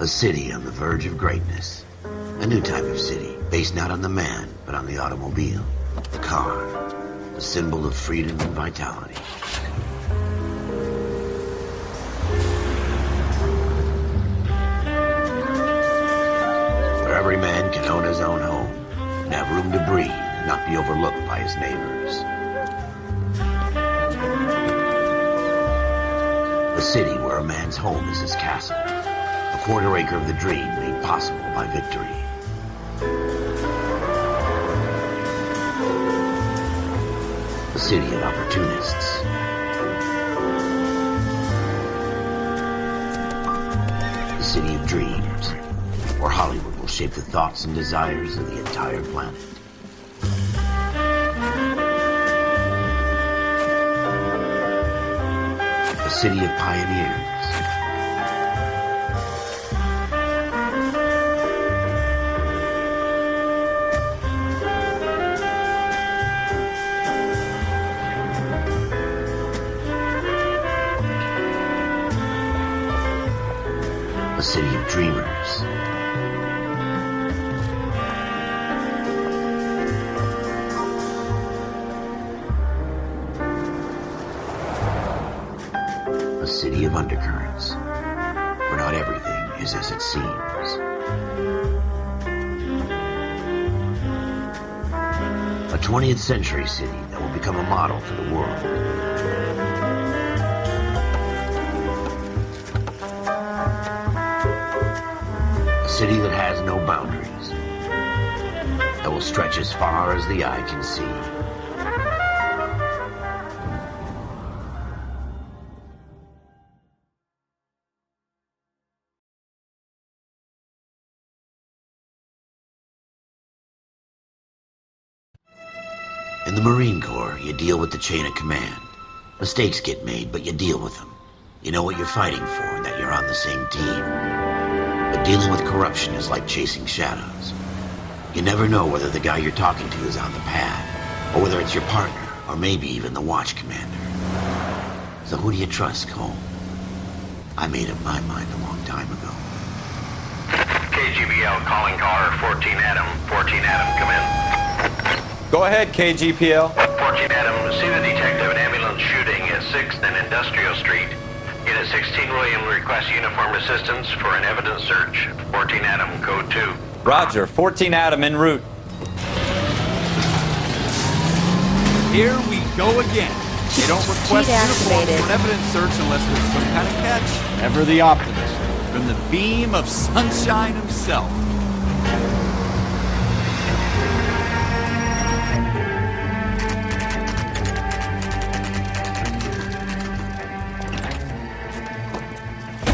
A city on the verge of greatness. A new type of city, based not on the man, but on the automobile. The car. The symbol of freedom and vitality. Where every man can own his own home, and have room to breathe, and not be overlooked by his neighbors. A city where a man's home is his castle. A quarter acre of the dream made possible by victory. A city of opportunists. A city of dreams, where Hollywood will shape the thoughts and desires of the entire planet. A city of pioneers. A city of dreamers. A city of undercurrents, where not everything is as it seems. A 20th century city that will become a model for the world. A city that has no boundaries, that will stretch as far as the eye can see. In the Marine Corps, you deal with the chain of command. Mistakes get made, but you deal with them. You know what you're fighting for and that you're on the same team. But dealing with corruption is like chasing shadows. You never know whether the guy you're talking to is on the pad, or whether it's your partner, or maybe even the watch commander. So who do you trust, Cole? I made up my mind a long time ago. KGBL calling caller 14 Adam. 14 Adam, come in. Go ahead, KGPL. 14 Adam, see the detective an ambulance shooting at 6th and Industrial Street. Unit 16 William requests uniformed assistance for an evidence search. 14 Adam, code 2. Roger, 14 Adam en route. Here we go again. They don't request uniforms for an evidence search unless there's some kind of catch. Ever the optimist. From the beam of sunshine himself.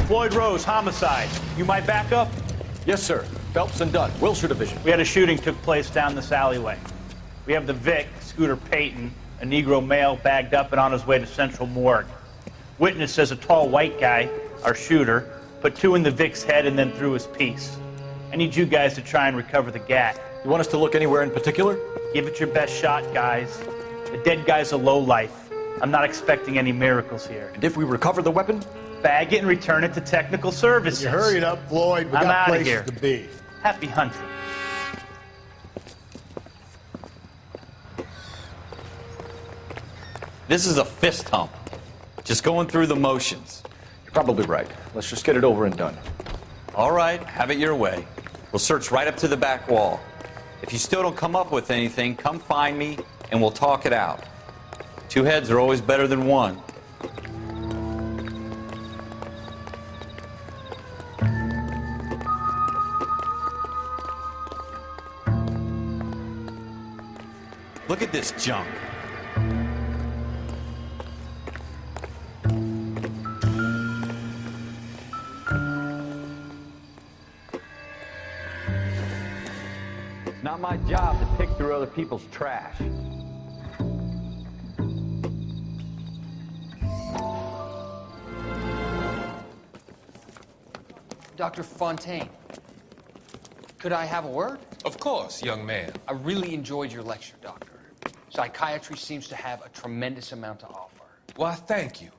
Floyd Rose, homicide. You might back up? Yes, sir. Phelps and Dunn, Wilshire Division. We had a shooting took place down this alleyway. We have the Vic, Scooter Payton, a Negro male bagged up and on his way to Central Morgue. Witness says a tall white guy, our shooter, put 2 in the Vic's head and then threw his piece. I need you guys to try and recover the gat. You want us to look anywhere in particular? Give it your best shot, guys. The dead guy's a lowlife. I'm not expecting any miracles here. And if we recover the weapon? Bag it and return it to technical services. You hurried up, Floyd. We I'm got outta places here. to be. Happy hunting. This is a fist hump. Just going through the motions. You're probably right. Let's just get it over and done. All right, have it your way. We'll search right up to the back wall. If you still don't come up with anything, come find me and we'll talk it out. 2 heads are always better than 1. Look at this junk. It's not my job to pick through other people's trash. Dr. Fontaine, could I have a word? Of course, young man. I really enjoyed your lecture, Doctor. Psychiatry seems to have a tremendous amount to offer. Why, thank you.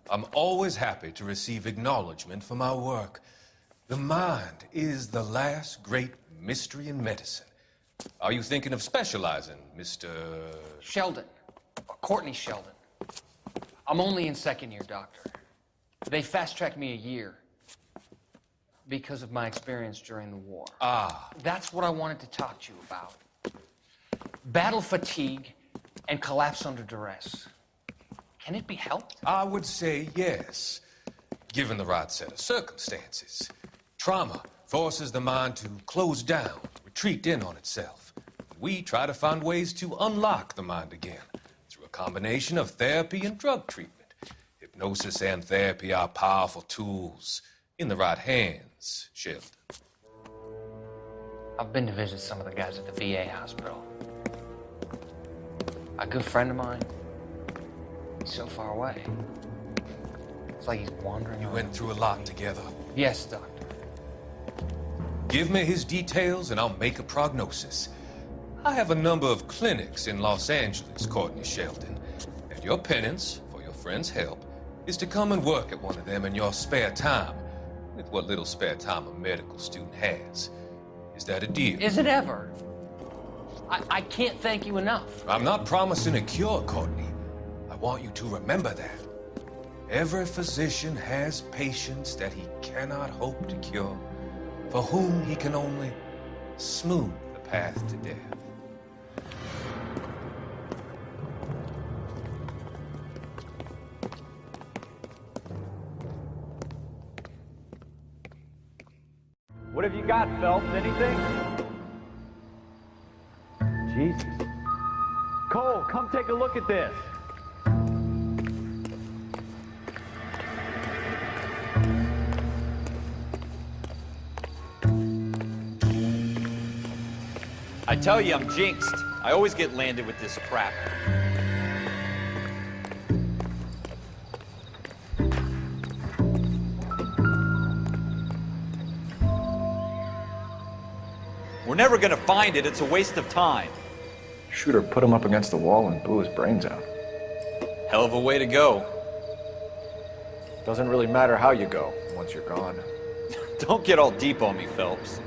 I'm always happy to receive acknowledgement for my work. The mind is the last great mystery in medicine. Are you thinking of specializing, Mr. Sheldon. Courtney Sheldon. I'm only in second year, Doctor. They fast-tracked me a year because of my experience during the war. Ah. That's what I wanted to talk to you about. Battle fatigue and collapse under duress. Can it be helped? I would say yes, given the right set of circumstances. Trauma forces the mind to close down, retreat in on itself. We try to find ways to unlock the mind again through a combination of therapy and drug treatment. Hypnosis and therapy are powerful tools in the right hands, Sheldon. I've been to visit some of the guys at the VA hospital. A good friend of mine, he's so far away. It's like he's wandering You around. went through a lot together. Yes, Doctor. Give me his details and I'll make a prognosis. I have a number of clinics in Los Angeles, Courtney Sheldon, and your penance, for your friend's help, is to come and work at one of them in your spare time, with what little spare time a medical student has. Is that a deal? Is it ever? I can't thank you enough. I'm not promising a cure, Courtney. I want you to remember that. Every physician has patients that he cannot hope to cure, for whom he can only smooth the path to death. What have you got, Phelps? Anything? Jesus. Cole, come take a look at this. I tell you, I'm jinxed. I always get landed with this crap. We're never gonna find it. It's a waste of time. Shooter put him up against the wall and blew his brains out. Hell of a way to go. Doesn't really matter how you go once you're gone. Don't get all deep on me, Phelps.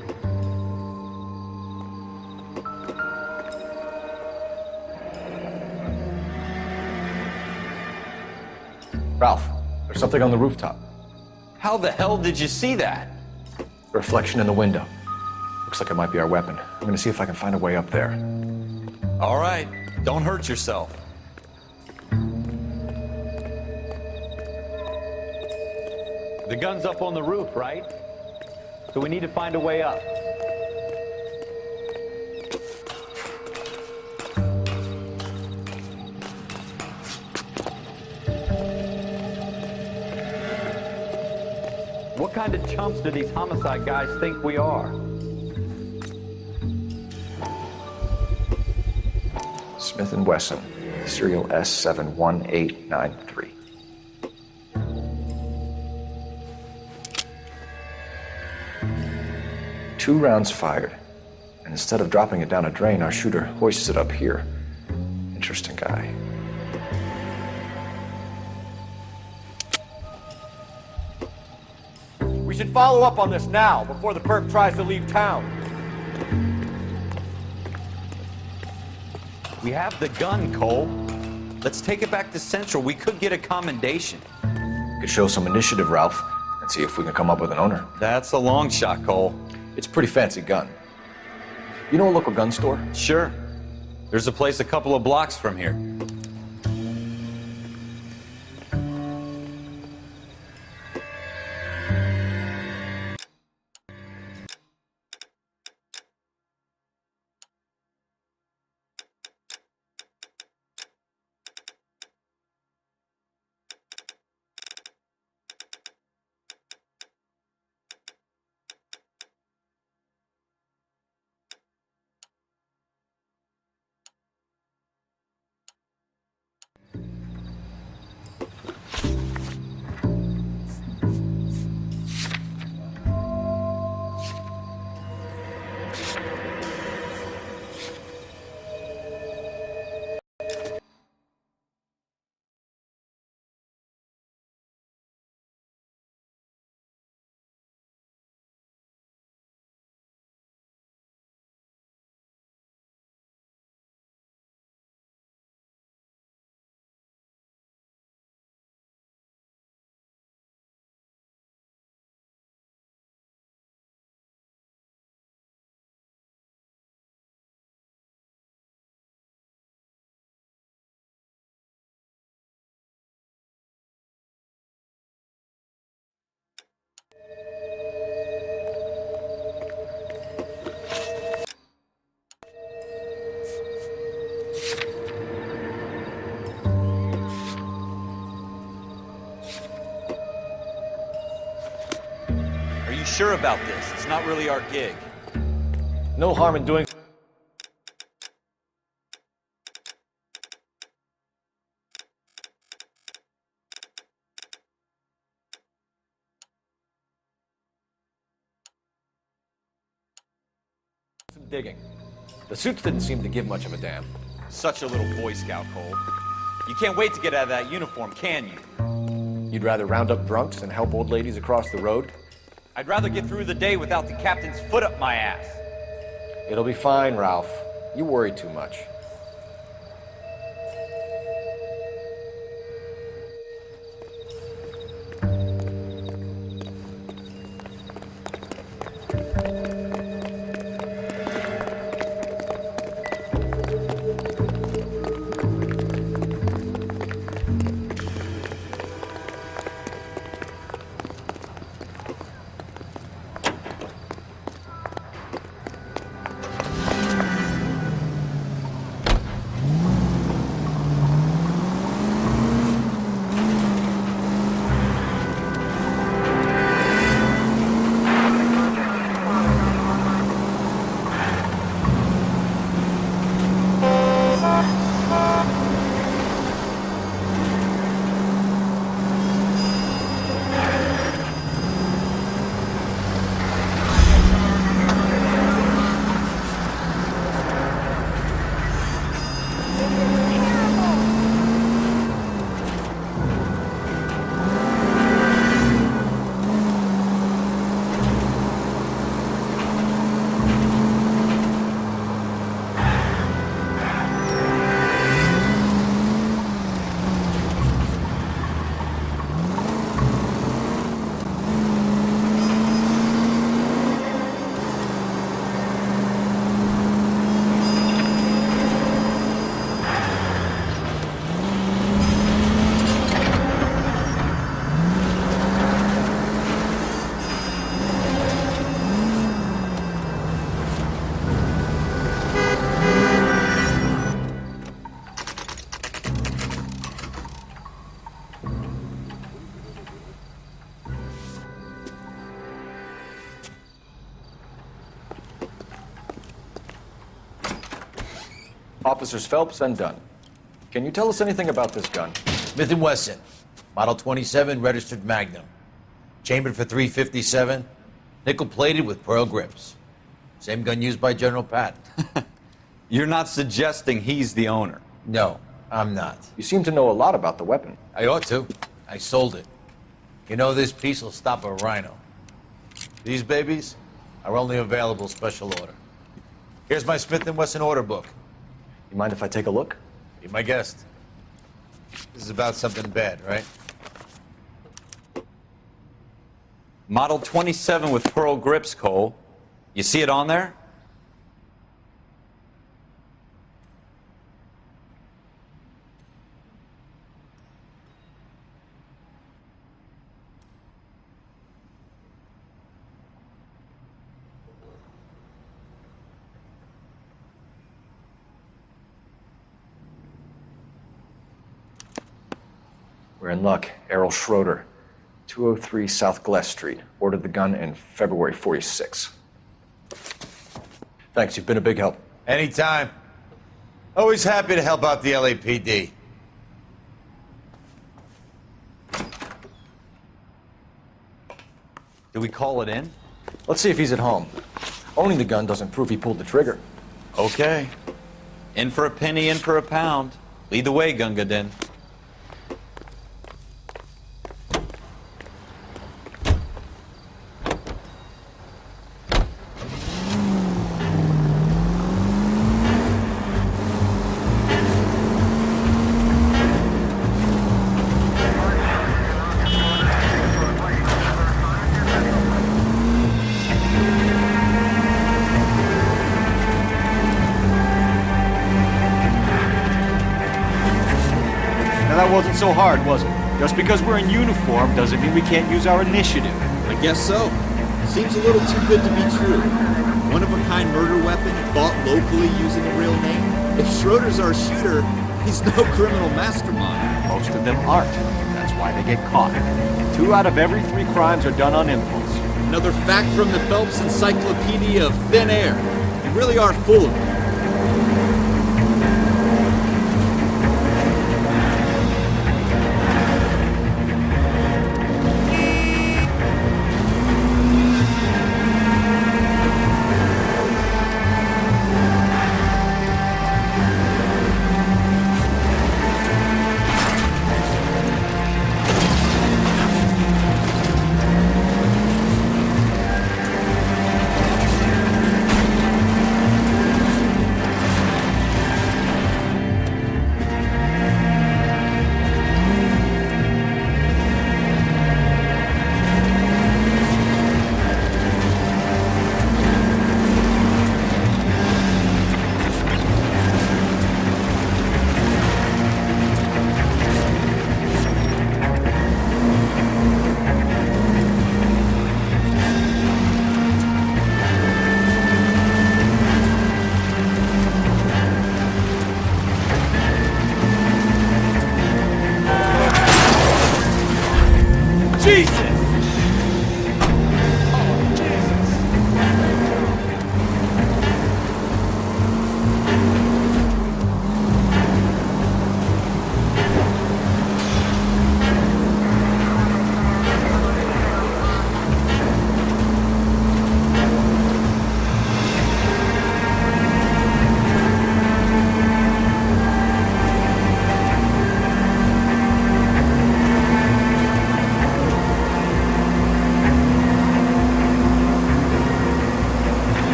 Ralph, there's something on the rooftop. How the hell did you see that? A reflection in the window. Looks like it might be our weapon. I'm gonna see if I can find a way up there. All right, don't hurt yourself. The gun's up on the roof, right? So we need to find a way up. What kind of chumps do these homicide guys think we are? Smith & Wesson, serial S71893. Two rounds fired, and instead of dropping it down a drain, our shooter hoists it up here. Interesting guy. We should follow up on this now, before the perp tries to leave town. We have the gun, Cole. Let's take it back to Central. We could get a commendation. Could show some initiative, Ralph, and see if we can come up with an owner. That's a long shot, Cole. It's a pretty fancy gun. You know a local gun store? Sure. There's a place a couple of blocks from here. Are you sure about this? It's not really our gig. No harm in doing. Some digging. The suits didn't seem to give much of a damn. Such a little Boy Scout, Cole. You can't wait to get out of that uniform, can you? You'd rather round up drunks and help old ladies across the road? I'd rather get through the day without the captain's foot up my ass. It'll be fine, Ralph. You worry too much. Officers Phelps and Dunn. Can you tell us anything about this gun? Smith & Wesson, Model 27, registered Magnum. Chambered for .357, nickel-plated with pearl grips. Same gun used by General Patton. You're not suggesting he's the owner? No, I'm not. You seem to know a lot about the weapon. I ought to. I sold it. You know, this piece will stop a rhino. These babies are only available special order. Here's my Smith & Wesson order book. You mind if I take a look? Be my guest. This is about something bad, right? Model 27 with pearl grips, Cole. You see it on there? We're in luck. Errol Schroeder, 203 South Gless Street. Ordered the gun in February '46. Thanks, you've been a big help. Anytime. Always happy to help out the LAPD. Do we call it in? Let's see if he's at home. Owning the gun doesn't prove he pulled the trigger. Okay. In for a penny, in for a pound. Lead the way, Gunga Din. That wasn't so hard, was it? Just because we're in uniform doesn't mean we can't use our initiative. I guess so. Seems a little too good to be true. One-of-a-kind murder weapon bought locally using a real name. If Schroeder's our shooter, he's no criminal mastermind. Most of them aren't. That's why they get caught. 2 out of every 3 crimes are done on impulse. Another fact from the Phelps Encyclopedia of Thin Air. You really are full of it.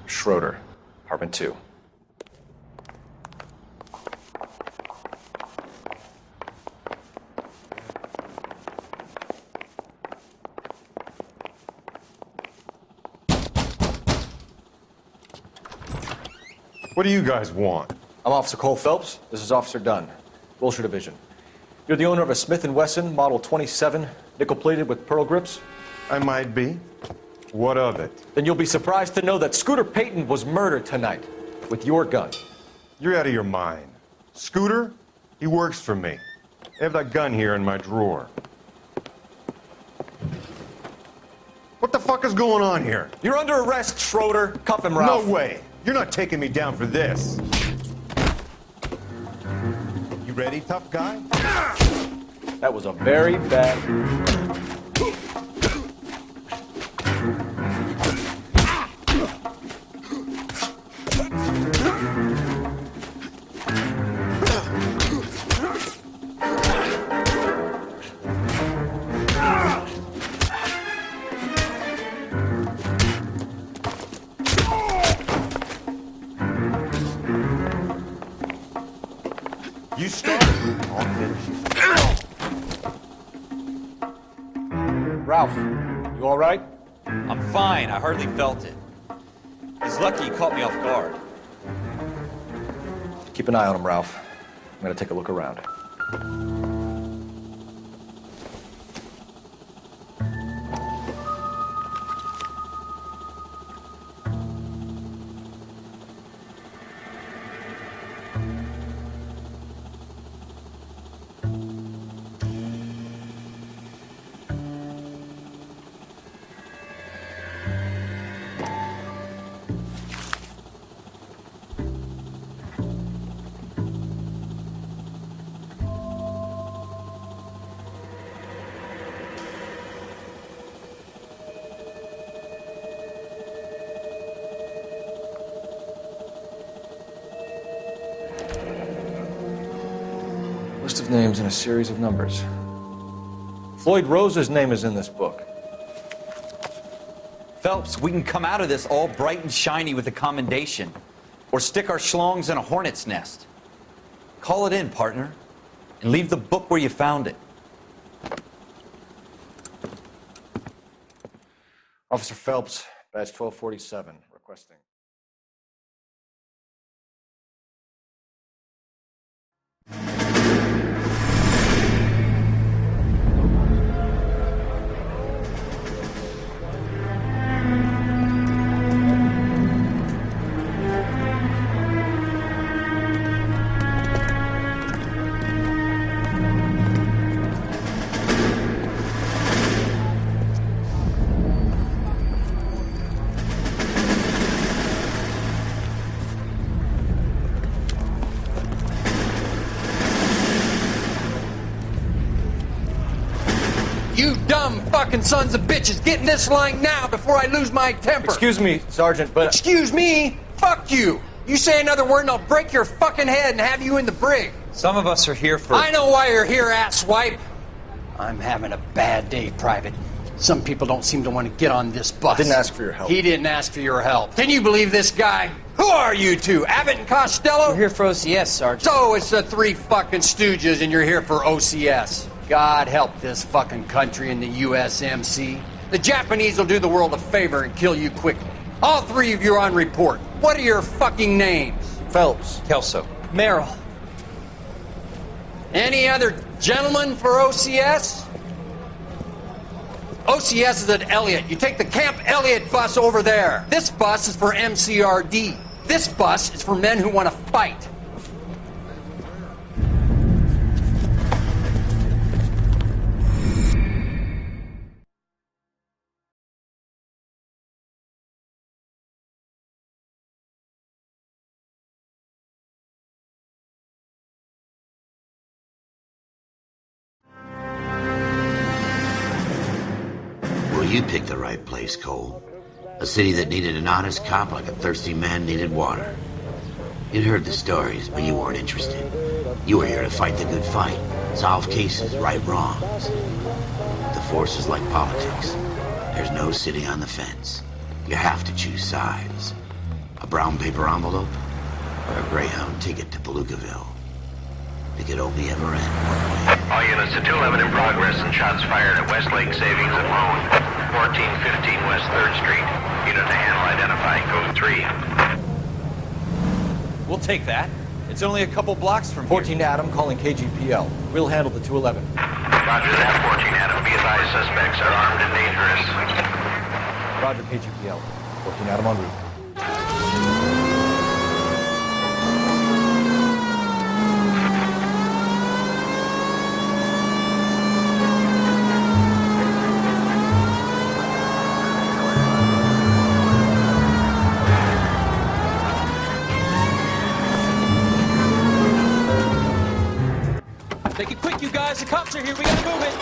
Schroeder, apartment 2. What do you guys want? I'm Officer Cole Phelps. This is Officer Dunn, Wilshire Division. You're the owner of a Smith & Wesson Model 27, nickel-plated with pearl grips? I might be. What of it? Then you'll be surprised to know that Scooter Payton was murdered tonight with your gun. You're out of your mind. Scooter? He works for me. I have that gun here in my drawer. What the fuck is going on here? You're under arrest, Schroeder. Cuff him, Ralph. No way. You're not taking me down for this. You ready, tough guy? That was a very bad... You start, I'll finish you. Ralph, you all right? I'm fine. I hardly felt it. He's lucky he caught me off guard. Keep an eye on him, Ralph. I'm gonna take a look around. List of names and a series of numbers. Floyd Rose's name is in this book. Phelps, we can come out of this all bright and shiny with a commendation. Or stick our schlongs in a hornet's nest. Call it in, partner. And leave the book where you found it. Officer Phelps, badge 1247, requesting. You dumb fucking sons of bitches, get in this line now before I lose my temper. Excuse me, Sergeant, but... Excuse me? Fuck you. You say another word and I'll break your fucking head and have you in the brig. Some of us are here for... I know why you're here, asswipe. I'm having a bad day, Private. Some people don't seem to want to get on this bus. Didn't ask for your help. He didn't ask for your help. Can you believe this guy? Who are you two? Abbott and Costello? We're here for OCS, Sergeant. So it's the three fucking stooges and you're here for OCS. God help this fucking country and the USMC. The Japanese will do the world a favor and kill you quickly. All three of you are on report. What are your fucking names? Phelps. Kelso. Merrill. Any other gentlemen for OCS? OCS is at Elliott. You take the Camp Elliott bus over there. This bus is for MCRD. This bus is for men who want to fight. Well, you picked the right place, Cole. A city that needed an honest cop like a thirsty man needed water. You'd heard the stories, but you weren't interested. You were here to fight the good fight, solve cases, right wrongs. The force is like politics. There's no sitting on the fence. You have to choose sides. A brown paper envelope or a Greyhound ticket to Palookaville. It could only ever end one way. All units to 211 in progress and shots fired at Westlake Savings and Loan, 1415 West 3rd Street. Unit to handle identify, code 3. We'll take that. It's only a couple blocks from here. 14 Adam calling KGPL. We'll handle the 211. Roger that, 14 Adam. Be advised, suspects are armed and dangerous. Roger, KGPL. 14 Adam en route. Make it quick, you guys. The cops are here. We gotta move it.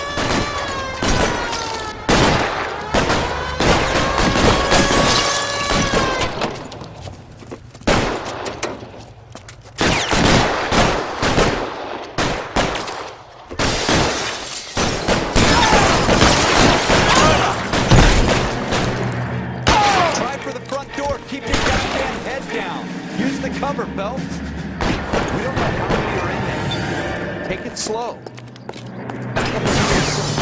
Try for the front door. Keep your goddamn head down. Use the cover, Phelps. We don't know how many are in there. Take it slow. Back up to your side.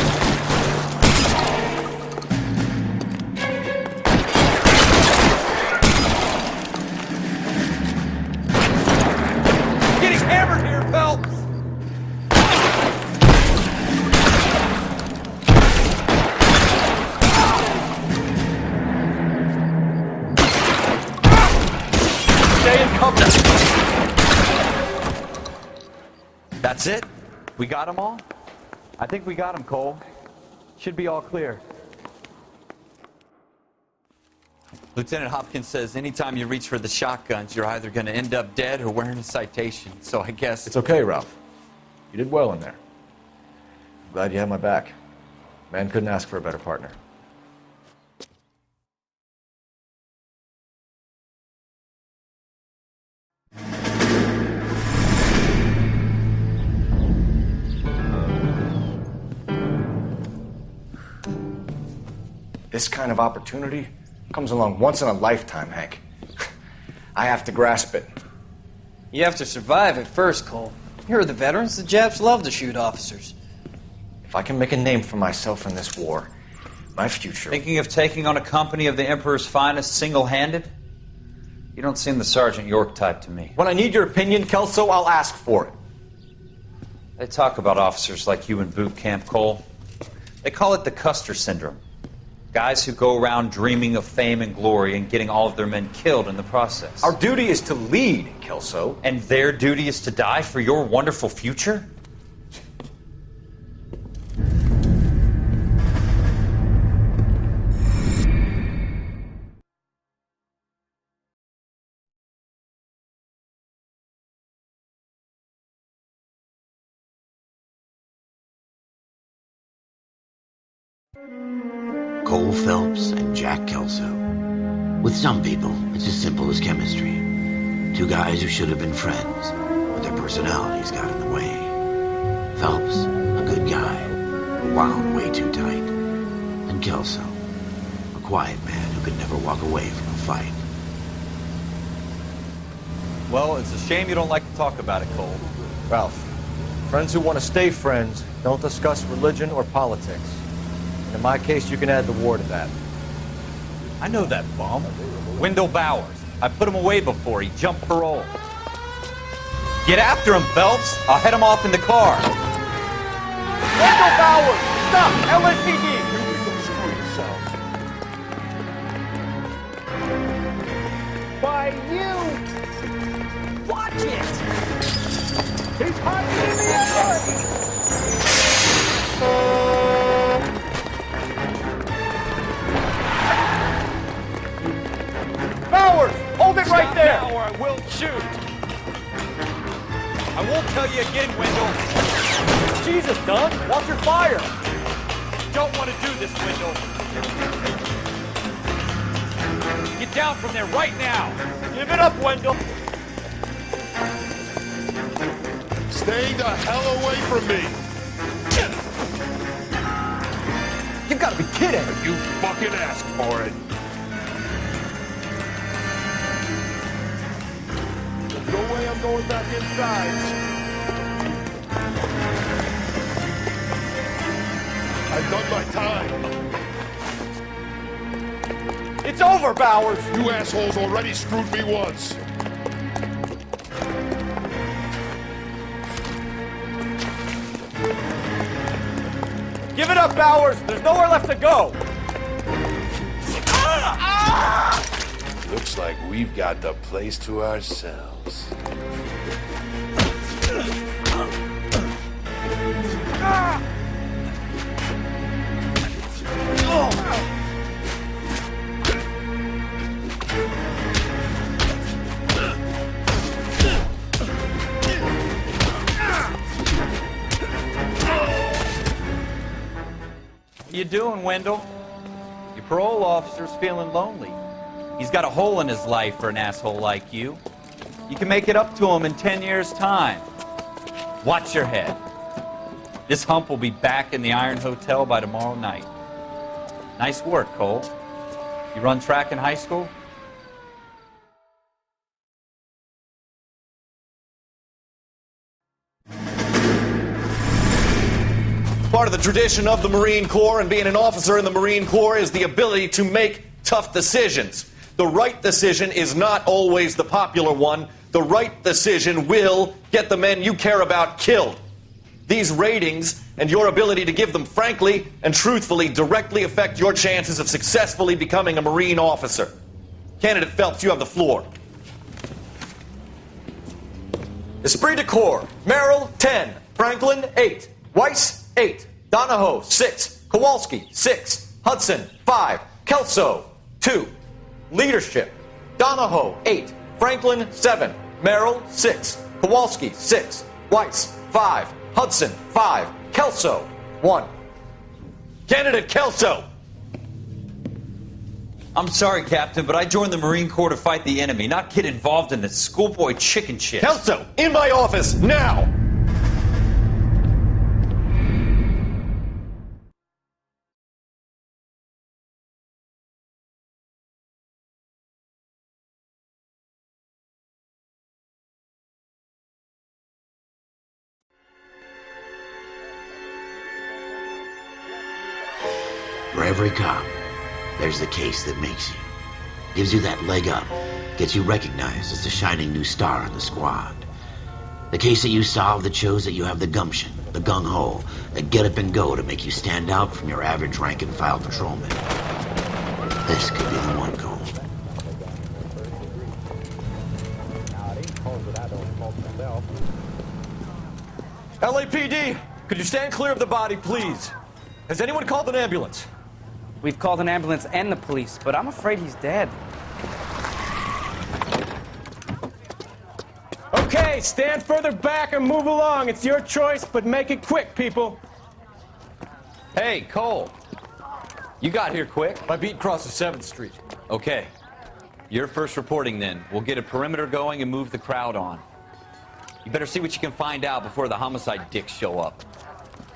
Getting hammered here, Phelps! Stay in cover. That's it? We got them all? I think we got them, Cole. Should be all clear. Lieutenant Hopkins says anytime you reach for the shotguns, you're either going to end up dead or wearing a citation. So I guess... It's okay, Ralph. You did well in there. I'm glad you had my back. Man couldn't ask for a better partner. This kind of opportunity comes along once in a lifetime, Hank. I have to grasp it. You have to survive it first, Cole. Here are the veterans. The Japs love to shoot officers. If I can make a name for myself in this war, my future... Thinking of taking on a company of the Emperor's finest single-handed? You don't seem the Sergeant York type to me. When I need your opinion, Kelso, I'll ask for it. They talk about officers like you in boot camp, Cole. They call it the Custer Syndrome. Guys who go around dreaming of fame and glory and getting all of their men killed in the process. Our duty is to lead, Kelso. And their duty is to die for your wonderful future? Cole Phelps and Jack Kelso. With some people, it's as simple as chemistry. Two guys who should have been friends, but their personalities got in the way. Phelps, a good guy, wound way too tight. And Kelso, a quiet man who could never walk away from a fight. Well, it's a shame you don't like to talk about it, Cole. Ralph, friends who want to stay friends don't discuss religion or politics. In my case, you can add the war to that. I know that bum. Wendell Bowers. I put him away before he jumped parole. Get after him, Phelps. I'll head him off in the car. Wendell Bowers! Stop! LAPD! By you! Watch it! He's hiding in the inside! Bowers! Hold it right there! Now or I will shoot! I won't tell you again, Wendell. Jesus, Dunn! Watch your fire! Don't want to do this, Wendell. Get down from there right now! Give it up, Wendell! Stay the hell away from me! You've got to be kidding! You fucking asked for it. There's no way I'm going back inside. I've done my time. It's over, Bowers! You assholes already screwed me once. Give it up, Bowers! There's nowhere left to go! Looks like we've got the place to ourselves. What you doing, Wendell? Your parole officer's feeling lonely. He's got a hole in his life for an asshole like you. You can make it up to him in 10 years' time. Watch your head. This hump will be back in the Iron Hotel by tomorrow night. Nice work, Cole. You run track in high school? Part of the tradition of the Marine Corps and being an officer in the Marine Corps is the ability to make tough decisions. The right decision is not always the popular one. The right decision will get the men you care about killed. These ratings and your ability to give them frankly and truthfully directly affect your chances of successfully becoming a Marine officer. Candidate Phelps, you have the floor. Esprit de Corps, Merrill, 10. Franklin, 8. Weiss, 8. Donahoe, 6. Kowalski, 6. Hudson, 5. Kelso, 2. Leadership, Donahoe, 8. Franklin, 7. Merrill, 6. Kowalski, 6. Weiss, 5. Hudson, 5. Kelso, 1. Candidate Kelso! I'm sorry, Captain, but I joined the Marine Corps to fight the enemy, not get involved in this schoolboy chicken shit. Kelso, in my office, now! For every cop, there's the case that makes you. Gives you that leg up, gets you recognized as the shining new star in the squad. The case that you solve that shows that you have the gumption, the gung-ho, the get up and go to make you stand out from your average rank-and-file patrolman. This could be the one, Cole. LAPD, could you stand clear of the body, please? Has anyone called an ambulance? We've called an ambulance and the police, but I'm afraid he's dead. Okay, stand further back and move along. It's your choice, but make it quick, people. Hey, Cole. You got here quick. My beat crosses 7th Street. Okay. You're first reporting then. We'll get a perimeter going and move the crowd on. You better see what you can find out before the homicide dicks show up.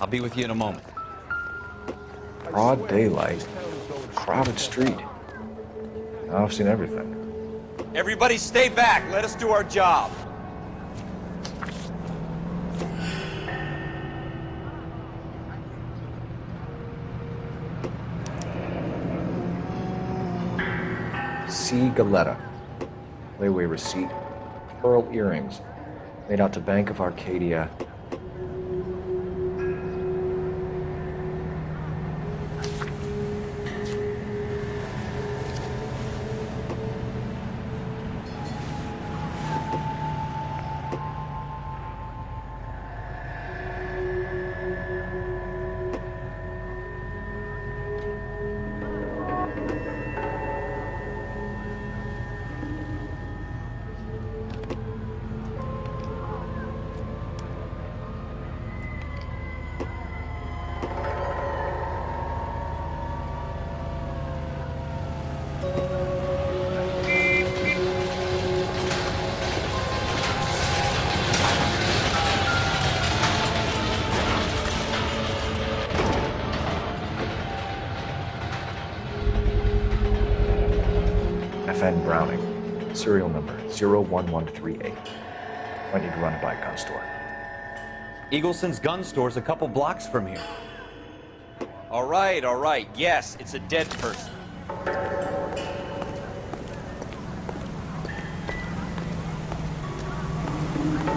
I'll be with you in a moment. Broad daylight. Crowded street. Now I've seen everything. Everybody stay back. Let us do our job. C. Galetta. Layaway receipt. Pearl earrings. Made out to Bank of Arcadia. FN Browning, serial number 01138. Might need to run it by a gun store. Eagleson's gun store's a couple blocks from here. All right. Yes, it's a dead person.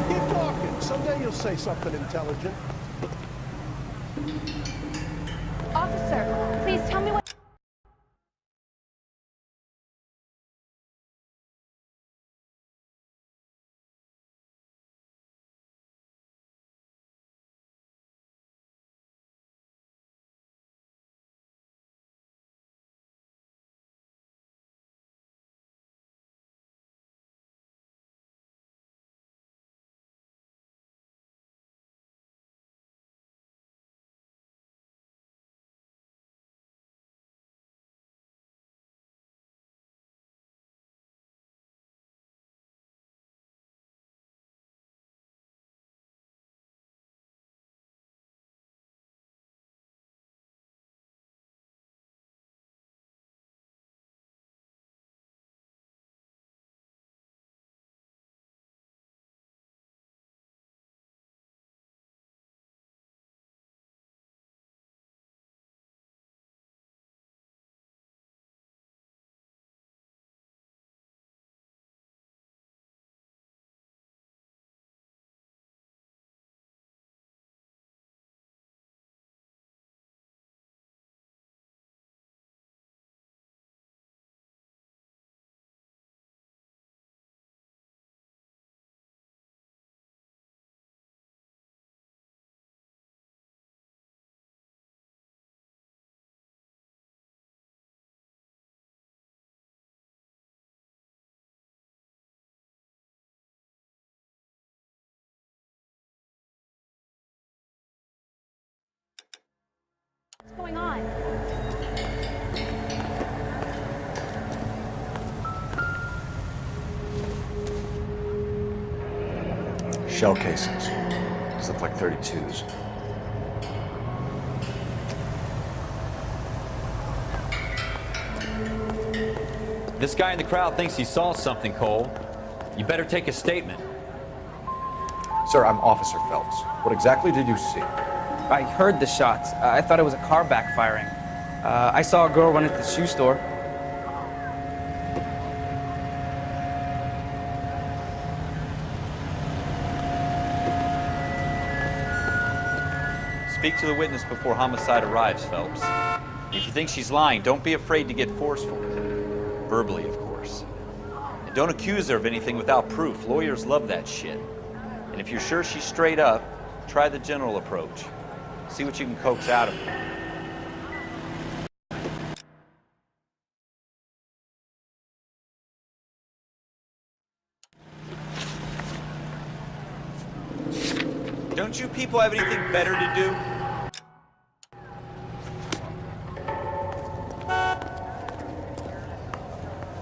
Keep talking. Someday you'll say something intelligent. Officer, please tell me what... What's going on? Shell casings. These look like 32s. This guy in the crowd thinks he saw something, Cole. You better take a statement. Sir, I'm Officer Phelps. What exactly did you see? I heard the shots. I thought it was a car backfiring. I saw a girl run into the shoe store. Speak to the witness before homicide arrives, Phelps. If you think she's lying, don't be afraid to get forceful. Verbally, of course. And don't accuse her of anything without proof. Lawyers love that shit. And if you're sure she's straight up, try the general approach. See what you can coax out of her. Don't you people have anything better to do?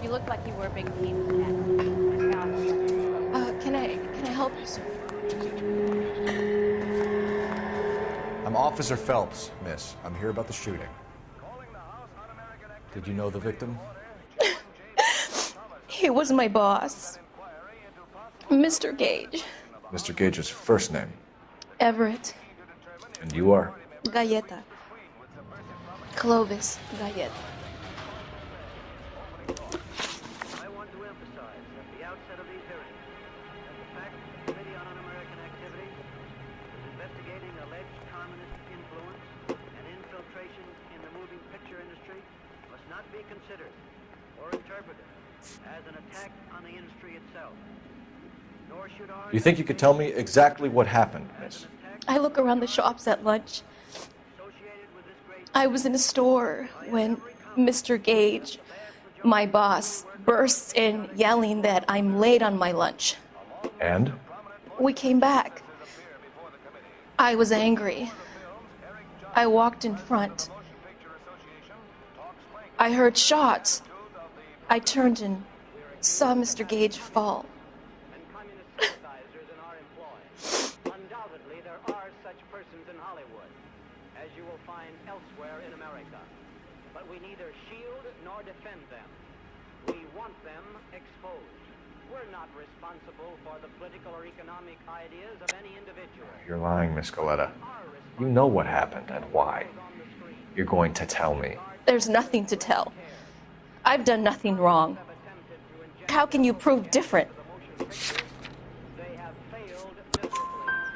You look like you were a big pain in the neck. Can I help you, sir? I'm Officer Phelps, miss. I'm here about the shooting. Did you know the victim? He was my boss, Mr. Gage. Mr. Gage's first name. Everett. And you are? Galleta. Clovis Galleta. I want to emphasize at the outset of these hearings that the fact that the Committee on Un-American Activities is investigating alleged communist influence and infiltration in the moving picture industry must not be considered or interpreted as an attack on the industry itself. Nor should our... You think you could tell me exactly what happened, miss? I look around the shops at lunch. I was in a store when Mr. Gage, my boss, bursts in yelling that I'm late on my lunch. And? We came back. I was angry. I walked in front. I heard shots. I turned and saw Mr. Gage fall. Undoubtedly, there are such persons in Hollywood, as you will find elsewhere in America. But we neither shield nor defend them. We want them exposed. We're not responsible for the political or economic ideas of any individual. You're lying, Miss Galleta. You know what happened and why. You're going to tell me. There's nothing to tell. I've done nothing wrong. How can you prove different?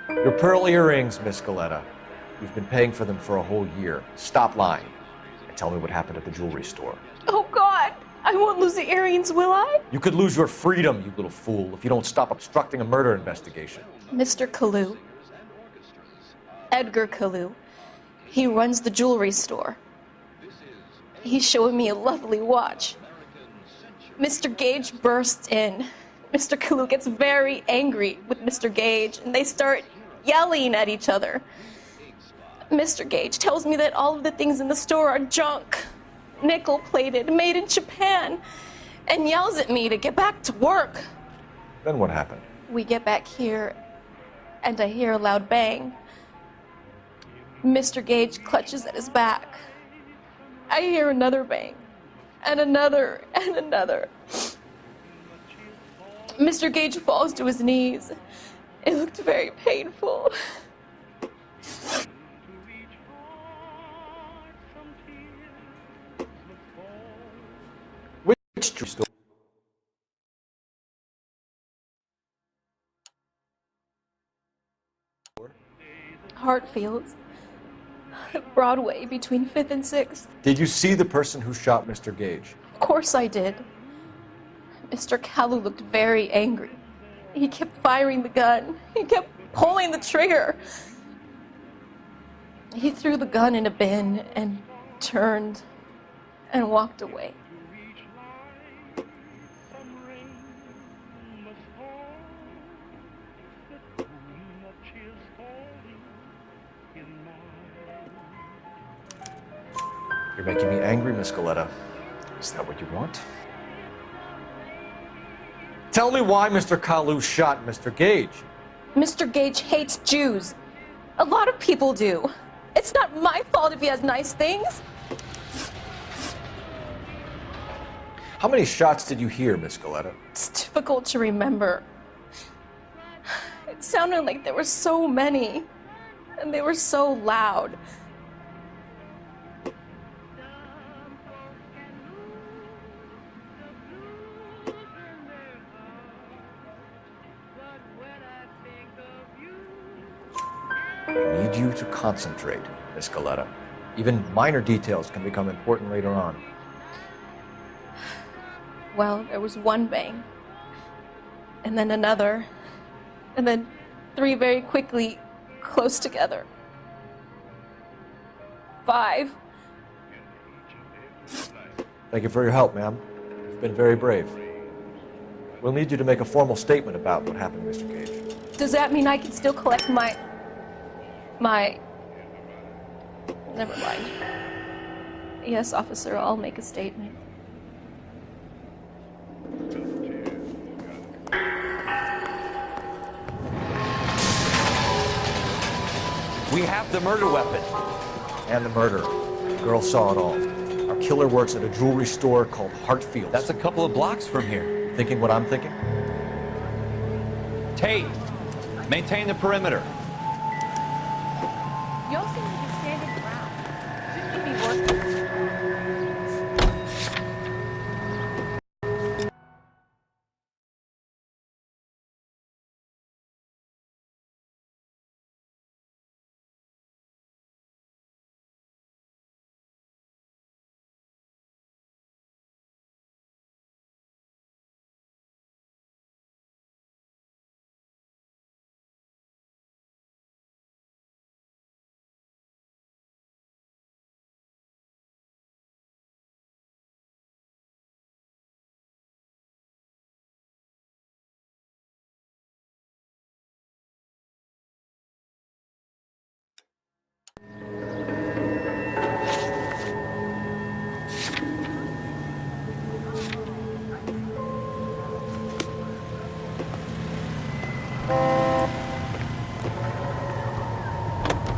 Your pearl earrings, Miss Galleta. You've been paying for them for a whole year. Stop lying and tell me what happened at the jewelry store. Oh, God! I won't lose the earrings, will I? You could lose your freedom, you little fool, if you don't stop obstructing a murder investigation. Mr. Kalu. Edgar Kalu. He runs the jewelry store. He's showing me a lovely watch. Mr. Gage bursts in. Mr. Kalu gets very angry with Mr. Gage, and they start yelling at each other. Mr. Gage tells me that all of the things in the store are junk, nickel-plated, made in Japan, and yells at me to get back to work. Then what happened? We get back here, and I hear a loud bang. Mr. Gage clutches at his back. I hear another bang, and another, and another. Mr. Gage falls to his knees. It looked very painful. Which jewelry store? Hartfield's. Broadway, between 5th and 6th. Did you see the person who shot Mr. Gage? Of course I did. Mr. Kalu looked very angry. He kept firing the gun. He kept pulling the trigger. He threw the gun in a bin and turned and walked away. You're making me angry, Miss Galleta. Is that what you want? Tell me why Mr. Kalu shot Mr. Gage. Mr. Gage hates Jews. A lot of people do. It's not my fault if he has nice things. How many shots did you hear, Miss Galleta? It's difficult to remember. It sounded like there were so many, and they were so loud. I need you to concentrate, Miss Galetta. Even minor details can become important later on. Well, there was one bang, and then another, and then 3 very quickly, close together. 5. Thank you for your help, ma'am. You've been very brave. We'll need you to make a formal statement about what happened, Mr. Gage. Does that mean I can still collect my... Never mind. Yes, officer, I'll make a statement. We have the murder weapon. And the murderer. The girl saw it all. Our killer works at a jewelry store called Hartfield's. That's a couple of blocks from here. Thinking what I'm thinking? Tate, maintain the perimeter. You all seem to be standing around. Shouldn't you be working?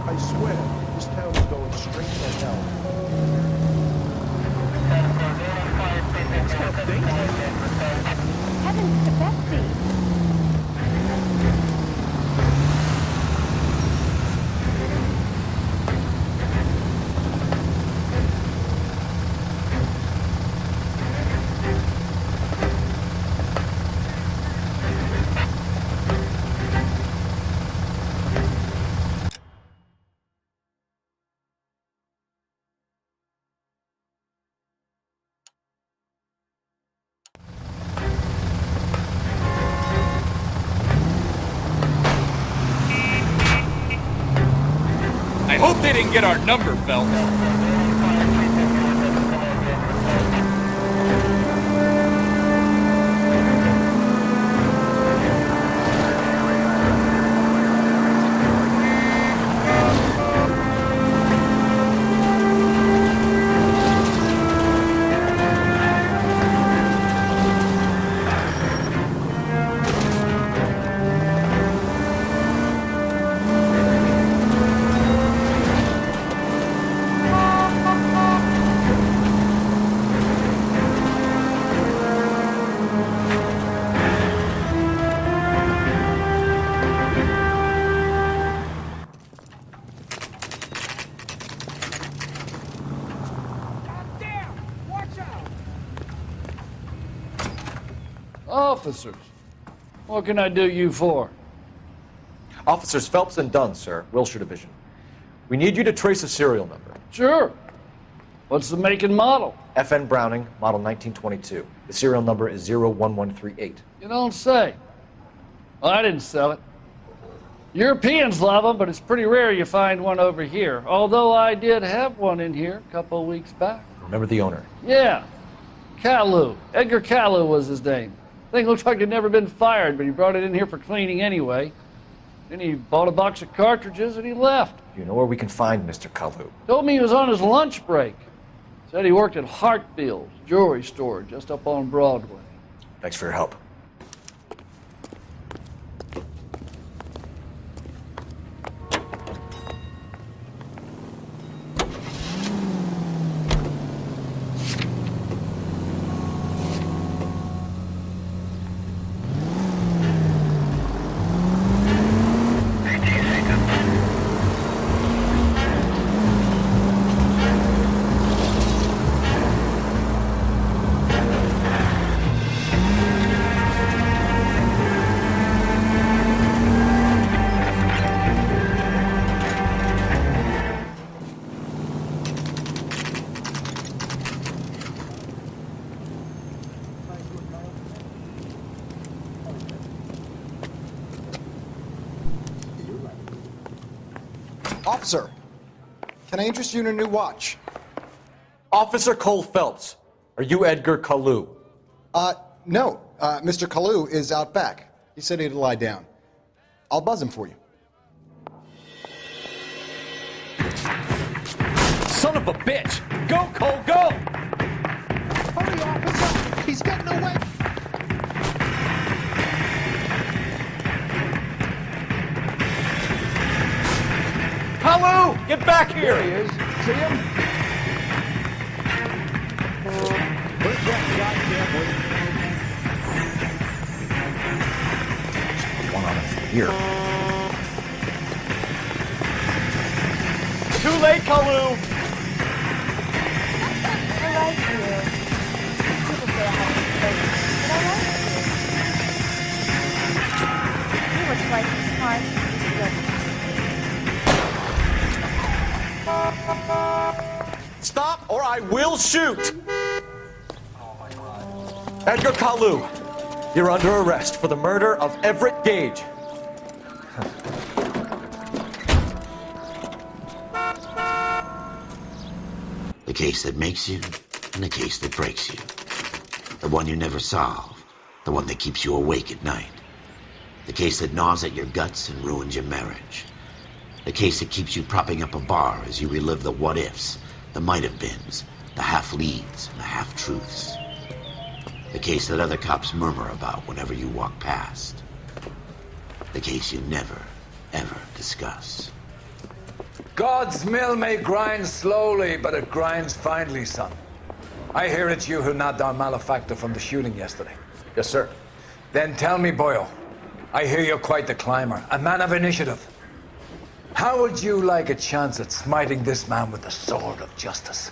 I swear, this town is going straight to hell. Heavens to Betsy! I hope they didn't get our number, Phelps. Officers, what can I do you for? Officers Phelps and Dunn, sir, Wilshire Division. We need you to trace a serial number. Sure. What's the make and model? FN Browning, model 1922. The serial number is 01138. You don't say. Well, I didn't sell it. Europeans love them, but it's pretty rare you find one over here. Although I did have one in here a couple of weeks back. Remember the owner? Yeah. Caillou. Edgar Caillou was his name. Thing looked like he'd never been fired, but he brought it in here for cleaning anyway. Then he bought a box of cartridges and he left. You know where we can find Mr. Caillou? Told me he was on his lunch break. Said he worked at Hartfield's jewelry store just up on Broadway. Thanks for your help. Officer, can I interest you in a new watch? Officer Cole Phelps, are you Edgar Kalu? No. Mr. Kalu is out back. He said he'd lie down. I'll buzz him for you. Son of a bitch! Go, Cole, go! Hurry, officer! He's getting away! Kalu! Get back here! There he is. See him? Where's that goddamn One on us here. Too late, Kalu! I like you. People say I have to play you, but I like you. You were twice as smart as you look. Stop or I will shoot! Edgar Kalu, you're under arrest for the murder of Everett Gage. The case that makes you, and the case that breaks you. The one you never solve, the one that keeps you awake at night. The case that gnaws at your guts and ruins your marriage. The case that keeps you propping up a bar as you relive the what-ifs, the might-have-beens, the half-leads, and the half-truths. The case that other cops murmur about whenever you walk past. The case you never, ever discuss. God's mill may grind slowly, but it grinds finely, son. I hear it's you who nabbed our malefactor from the shooting yesterday. Yes, sir. Then tell me, Boyle, I hear you're quite the climber, a man of initiative. How would you like a chance at smiting this man with the sword of justice?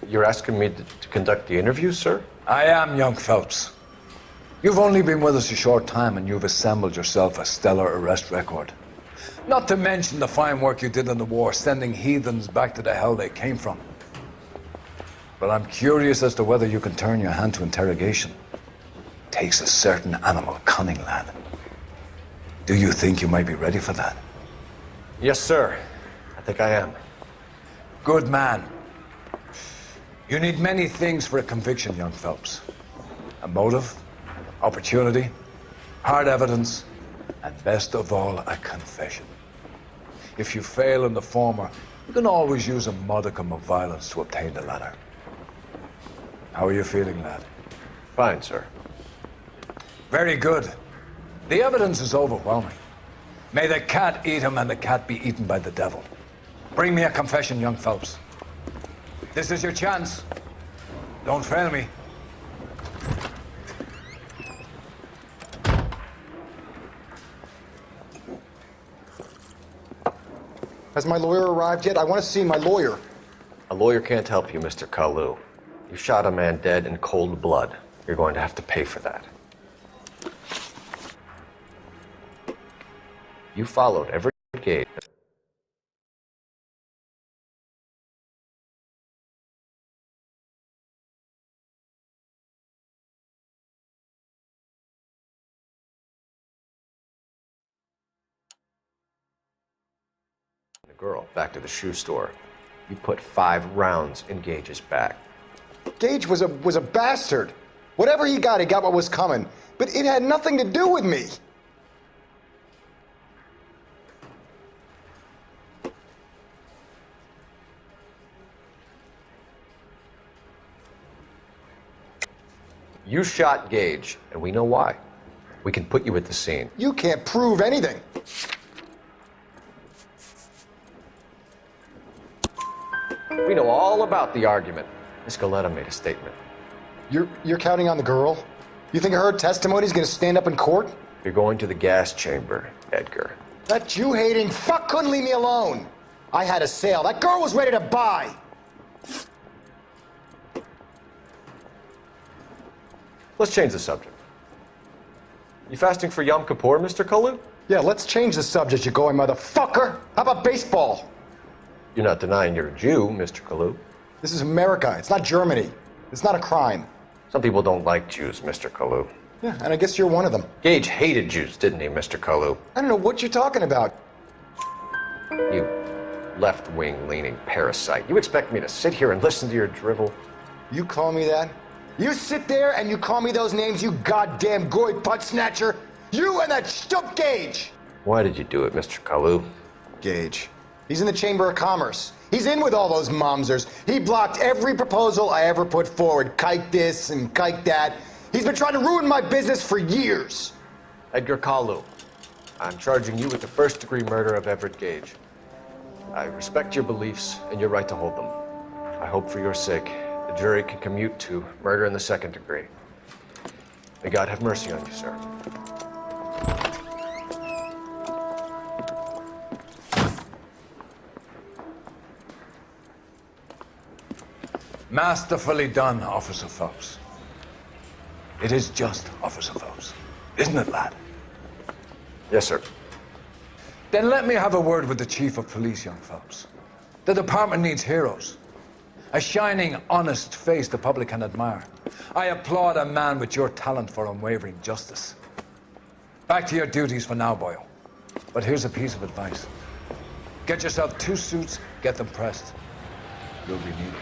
You're asking me to conduct the interview, sir? I am, young Phelps. You've only been with us a short time and you've assembled yourself a stellar arrest record. Not to mention the fine work you did in the war, sending heathens back to the hell they came from. But I'm curious as to whether you can turn your hand to interrogation. Takes a certain animal cunning, lad. Do you think you might be ready for that? Yes, sir. I think I am. Good man. You need many things for a conviction, young Phelps. A motive, opportunity, hard evidence, and best of all, a confession. If you fail in the former, you can always use a modicum of violence to obtain the latter. How are you feeling, lad? Fine, sir. Very good. The evidence is overwhelming. May the cat eat him and the cat be eaten by the devil. Bring me a confession, young Phelps. This is your chance. Don't fail me. Has my lawyer arrived yet? I want to see my lawyer. A lawyer can't help you, Mr. Kalu. You shot a man dead in cold blood. You're going to have to pay for that. You followed every gate. The girl back to the shoe store. You put 5 rounds in Gage's back. Gage was a bastard. Whatever he got what was coming. But it had nothing to do with me. You shot Gage, and we know why. We can put you at the scene. You can't prove anything. We know all about the argument. Miss Galetta made a statement. You're counting on the girl? You think her testimony is going to stand up in court? You're going to the gas chamber, Edgar. That Jew-hating fuck couldn't leave me alone. I had a sale. That girl was ready to buy. Let's change the subject. You fasting for Yom Kippur, Mr. Kalu? Yeah, let's change the subject, you going motherfucker. How about baseball? You're not denying you're a Jew, Mr. Kalu. This is America. It's not Germany. It's not a crime. Some people don't like Jews, Mr. Kalu. Yeah, and I guess you're one of them. Gage hated Jews, didn't he, Mr. Kalu? I don't know what you're talking about. You left-wing leaning parasite. You expect me to sit here and listen to your drivel? You call me that? You sit there and you call me those names, you goddamn goy butt snatcher? You and that shtup Gage! Why did you do it, Mr. Kalu? Gage. He's in the Chamber of Commerce. He's in with all those momsers. He blocked every proposal I ever put forward. Kike this and kike that. He's been trying to ruin my business for years. Edgar Kalu, I'm charging you with the first-degree murder of Everett Gage. I respect your beliefs and your right to hold them. I hope for your sake the jury can commute to murder in the second degree. May God have mercy on you, sir. Masterfully done, Officer Phelps. It is just Officer Phelps, isn't it, lad? Yes, sir. Then let me have a word with the Chief of Police, young Phelps. The department needs heroes. A shining, honest face the public can admire. I applaud a man with your talent for unwavering justice. Back to your duties for now, boyo. But here's a piece of advice. Get yourself 2 suits, get them pressed. You'll be needed.